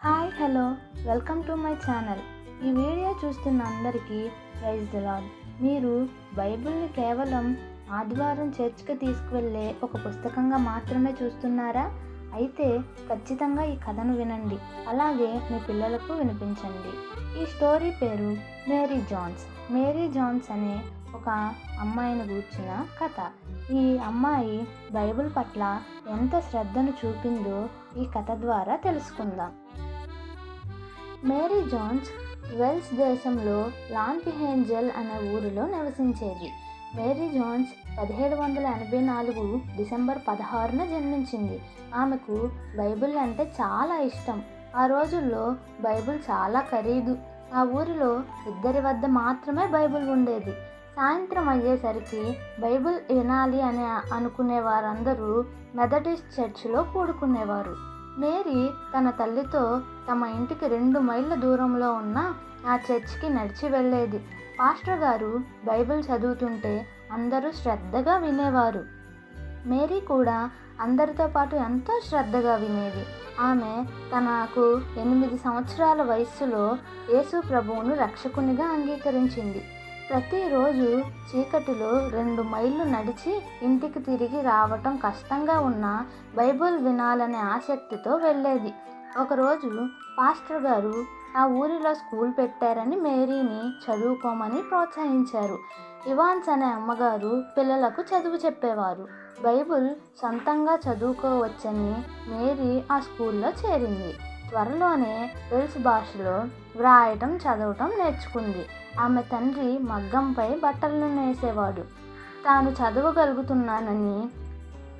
Hi hello welcome to my channel. ఈ video చూస్తున్న అందరికీ ప్రైజ్ ది లార్డ్. మీరు బైబిల్ని కేవలం ఆదివారం చర్చ్కి తీసుకువెళ్ళే ఒక పుస్తకంగా మాత్రమే చూస్తున్నారా? అయితే ఖచ్చితంగా ఈ కథను వినండి, అలాగే మీ పిల్లలకు వినిపించండి. ఈ స్టోరీ పేరు మేరీ జాన్స్. మేరీ జాన్స్ అనే ఒక అమ్మాయిని గూర్చిన కథ. ఈ అమ్మాయి బైబిల్ పట్ల ఎంత శ్రద్ధను చూపిందో ఈ కథ ద్వారా తెలుసుకుందాం. మేరీ జాన్స్ వెల్స్ దేశంలో లాంపిహేంజెల్ అనే ఊరిలో నివసించేది. మేరీ జాన్స్ 1784 డిసెంబర్ 16న జన్మించింది. ఆమెకు బైబిల్ అంటే చాలా ఇష్టం. ఆ రోజుల్లో బైబిల్ చాలా ఖరీదు. ఆ ఊరిలో ఇద్దరి వద్ద మాత్రమే బైబిల్ ఉండేది. సాయంత్రం అయ్యేసరికి బైబిల్ వినాలి అని అనుకునే వారందరూ మెథడిస్ట్ చర్చిలో కూడుకునేవారు. మేరీ తన తల్లితో తమ ఇంటికి 2 మైళ్ళ దూరంలో ఉన్న ఆ చర్చికి నడిచి వెళ్ళేది. పాస్టర్ గారు బైబిల్ చదువుతుంటే అందరూ శ్రద్ధగా వినేవారు. మేరీ కూడా అందరితో పాటు ఎంతో శ్రద్ధగా వినేది. ఆమె తనకు 8 సంవత్సరాల వయస్సులో యేసు ప్రభువును రక్షకునిగా అంగీకరించింది. ప్రతిరోజు చీకటిలో 2 మైళ్ళు నడిచి ఇంటికి తిరిగి రావటం కష్టంగా ఉన్న బైబిల్ వినాలనే ఆసక్తితో వెళ్ళేది. ఒకరోజు పాస్టర్ గారు ఆ ఊరిలో స్కూల్ పెట్టారని మేరీని చదువుకోమని ప్రోత్సహించారు. ఇవాన్స్ అనే అమ్మగారు పిల్లలకు చదువు చెప్పేవారు. బైబిల్ సొంతంగా చదువుకోవచ్చని మేరీ ఆ స్కూల్లో చేరింది. త్వరలోనే వెల్స్ భాషలో వ్రాయటం చదవటం నేర్చుకుంది. ఆమె తండ్రి మగ్గంపై బట్టలను నేసేవాడు. తాను చదవగలుగుతున్నానని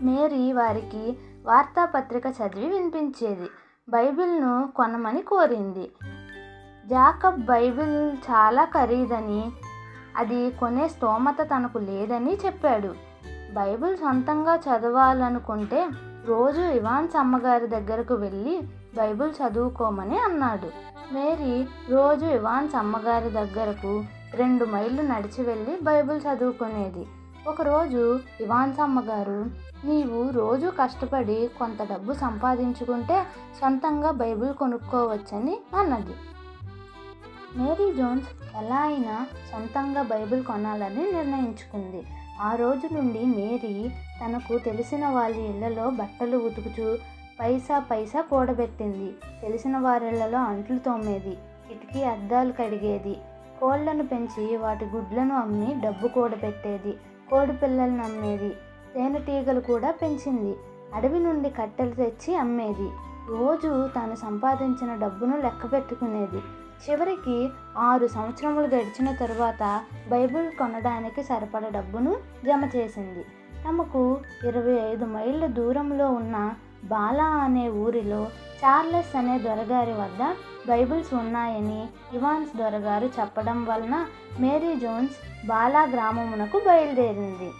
మేరీ వారికి వార్తాపత్రిక చదివి వినిపించేది. బైబిల్ను కొనమని కోరింది. జాకబ్ బైబిల్ చాలా ఖరీదని, అది కొనే స్తోమత తనకు లేదని చెప్పాడు. బైబిల్ సొంతంగా చదవాలనుకుంటే రోజు ఇవాన్స్ అమ్మగారి దగ్గరకు వెళ్ళి బైబిల్ చదువుకోమని అన్నాడు. మేరీ రోజు ఇవాన్స్ అమ్మగారి దగ్గరకు 2 మైళ్ళు నడిచి వెళ్ళి బైబిల్ చదువుకునేది. ఒకరోజు ఇవాన్స్ అమ్మగారు, నీవు రోజు కష్టపడి కొంత డబ్బు సంపాదించుకుంటే సొంతంగా బైబిల్ కొనుక్కోవచ్చని అన్నది. మేరీ జాన్స్ ఎలా అయినా సొంతంగా బైబిల్ కొనాలని నిర్ణయించుకుంది. ఆ రోజు నుండి మేరీ తనకు తెలిసిన వాళ్ళ ఇళ్లలో బట్టలు ఉతుకుచూ పైసా కూడబెట్టింది. తెలిసిన వారిళ్లలో అంట్లు తోమేది, కిటికీ అద్దాలు కడిగేది, కోళ్లను పెంచి వాటి గుడ్లను అమ్మి డబ్బు కూడబెట్టేది, కోడి పిల్లలను అమ్మేది, తేనెటీగలు కూడా పెంచింది. అడవి నుండి కట్టెలు తెచ్చి అమ్మేది. రోజు తాను సంపాదించిన డబ్బును లెక్క పెట్టుకునేది. చివరికి 6 సంవత్సరములు గడిచిన తరువాత బైబిల్ కొనడానికి సరిపడ డబ్బును జమ చేసింది. తమకు 25 మైళ్ళ దూరంలో ఉన్న బాలా అనే ఊరిలో చార్లెస్ అనే దొరగారి వద్ద బైబిల్స్ ఉన్నాయని ఇవాన్స్ దొరగారు చెప్పడం వలన మేరీ జాన్స్ బాలా గ్రామమునకు బయలుదేరింది.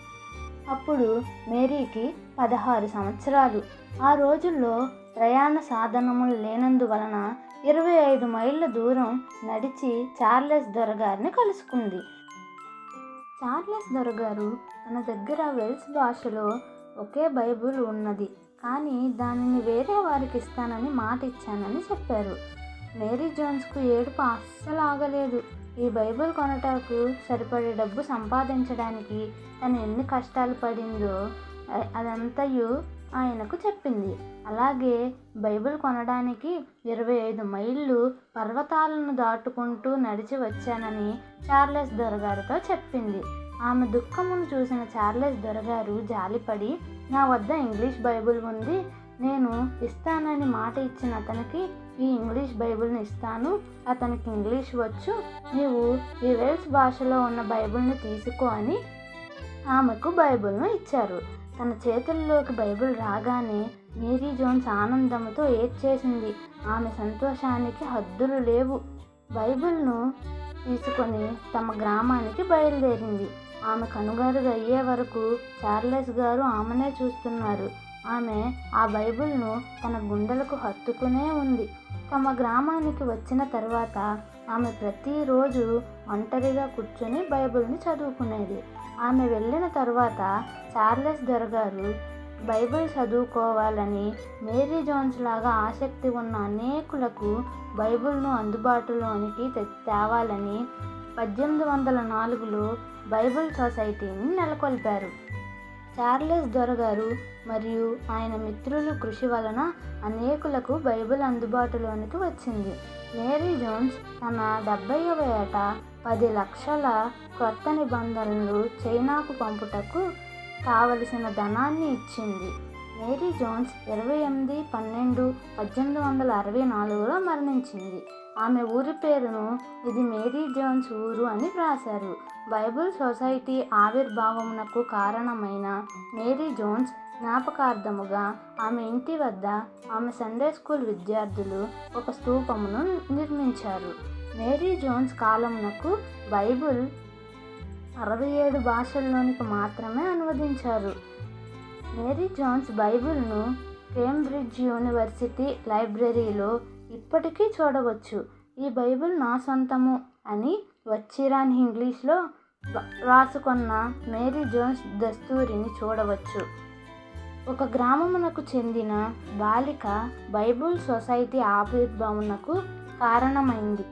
అప్పుడు మేరీకి 16 సంవత్సరాలు. ఆ రోజుల్లో ప్రయాణ సాధనములు లేనందువలన 25 మైళ్ళ దూరం నడిచి చార్లెస్ దొరగారిని కలుసుకుంది. చార్లెస్ దొరగారు తన దగ్గర వెల్స్ భాషలో ఒకే బైబిల్ ఉన్నది, కానీ దానిని వేరే వారికి ఇస్తానని మాట ఇచ్చానని చెప్పారు. మేరీ జాన్స్కు ఏడుపు అస్సలు ఆగలేదు. ఈ బైబిల్ కొనటానికి సరిపడే డబ్బు సంపాదించడానికి తను ఎన్ని కష్టాలు పడిందో అదంతయు ఆయనకు చెప్పింది. అలాగే బైబిల్ కొనడానికి 25 మైళ్ళు పర్వతాలను దాటుకుంటూ నడిచి వచ్చానని చార్లెస్ దొరగారితో చెప్పింది. ఆమె దుఃఖమును చూసిన చార్లెస్ దొరగారు జాలిపడి, నా వద్ద ఇంగ్లీష్ బైబిల్ ఉంది, నేను ఇస్తానని మాట ఇచ్చిన అతనికి ఈ ఇంగ్లీష్ బైబిల్ని ఇస్తాను, అతనికి ఇంగ్లీష్ వచ్చు, నీవు ఈ వెల్స్ భాషలో ఉన్న బైబిల్ని తీసుకో అని ఆమెకు బైబిల్ను ఇచ్చారు. తన చేతుల్లోకి బైబిల్ రాగానే మేరీ జాన్స్ ఆనందంతో ఏడ్చేసింది. ఆమె సంతోషానికి హద్దులు లేవు. బైబిల్ను తీసుకొని తమ గ్రామానికి బయలుదేరింది. ఆమె కనుగరుగు అయ్యే వరకు చార్లెస్ గారు ఆమెనే చూస్తున్నారు. ఆమె ఆ బైబిల్ను తన గుండెలకు హత్తుకునే ఉంది. తమ గ్రామానికి వచ్చిన తర్వాత ఆమె ప్రతిరోజు ఒంటరిగా కూర్చొని బైబిల్ని చదువుకునేది. ఆమె వెళ్ళిన తర్వాత చార్లెస్ దొరగారు బైబిల్ చదువుకోవాలని మేరీ జోన్స్ లాగా ఆసక్తి ఉన్న అనేకులకు బైబిల్ను అందుబాటులోనికి తేవాలని 1804లో బైబిల్ సొసైటీని నెలకొల్పారు. చార్లెస్ దొరగారు మరియు ఆయన మిత్రుల కృషి వలన అనేకులకు బైబిల్ అందుబాటులోనికి వచ్చింది. మేరీ జోన్స్ తన 70వ ఏట 10 లక్షల క్రొత్త నిబంధనలు చైనాకు పంపుటకు కావలసిన ధనాన్ని ఇచ్చింది. మేరీ జోన్స్ 28/12/1864లో మరణించింది. ఆమె ఊరి పేరును ఇది మేరీ జోన్స్ ఊరు అని వ్రాశారు. బైబిల్ సొసైటీ ఆవిర్భావమునకు కారణమైన మేరీ జోన్స్ జ్ఞాపకార్థముగా ఆమె ఇంటి వద్ద ఆమె సండే స్కూల్ విద్యార్థులు ఒక స్తూపమును నిర్మించారు. మేరీ జోన్స్ కాలమునకు బైబిల్ 67 భాషల్లోనికి మాత్రమే అనువదించారు. మేరీ జోన్స్ బైబిల్ను కేంబ్రిడ్జ్ యూనివర్సిటీ లైబ్రరీలో ఇప్పటికీ చూడవచ్చు. ఈ బైబిల్ నా సొంతము అని వచ్చిరాని ఇంగ్లీష్లో రాసుకున్న మేరీ జోన్స్ దస్తూరిని చూడవచ్చు. ఒక గ్రామమునకు చెందిన బాలిక బైబిల్ సొసైటీ ఆవిర్భావమునకు కారణమైంది.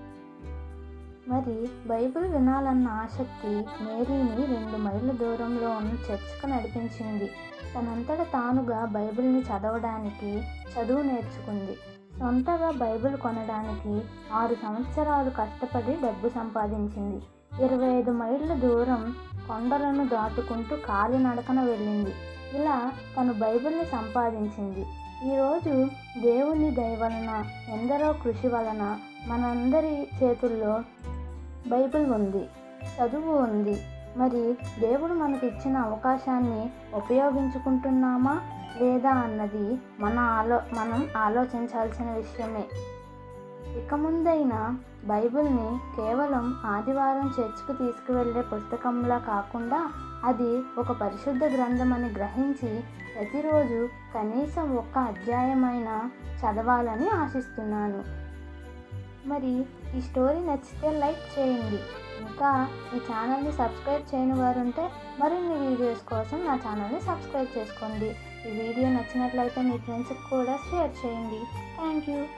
మరి బైబిల్ వినాలన్న ఆసక్తి మేరీని 2 మైళ్ళ దూరంలో ఉన్న చర్చికి నడిపించింది. తనంతట తానుగా బైబిల్ని చదవడానికి చదువు నేర్చుకుంది. సొంతగా బైబిల్ కొనడానికి 6 సంవత్సరాలు కష్టపడి డబ్బు సంపాదించింది. 25 మైళ్ళ దూరం కొండలను దాటుకుంటూ కాలినడకన వెళ్ళింది. ఇలా తను బైబిల్ని సంపాదించింది. ఈరోజు దేవుని దయ వలన, ఎందరో కృషి వలన మనందరి చేతుల్లో బైబిల్ ఉంది, చదువు ఉంది. మరి దేవుడు మనకి ఇచ్చిన అవకాశాన్ని ఉపయోగించుకుంటున్నామా లేదా అన్నది మనం ఆలోచించాల్సిన విషయమే. ఇక ముందైనా బైబిల్ని కేవలం ఆదివారం చర్చికి తీసుకువెళ్ళే పుస్తకంలా కాకుండా అది ఒక పరిశుద్ధ గ్రంథం అని గ్రహించి ప్రతిరోజు కనీసం 1 అధ్యాయమైనా చదవాలని ఆశిస్తున్నాను. మరి ఈ స్టోరీ నచ్చితే లైక్ చేయండి. ఇంకా ఈ ఛానల్ని సబ్స్క్రైబ్ చేయని వారు ఉంటే మరిన్ని వీడియోస్ కోసం నా ఛానల్ని సబ్స్క్రైబ్ చేసుకోండి. ఈ వీడియో నచ్చినట్లయితే మీ ఫ్రెండ్స్కి కూడా షేర్ చేయండి. Thank you.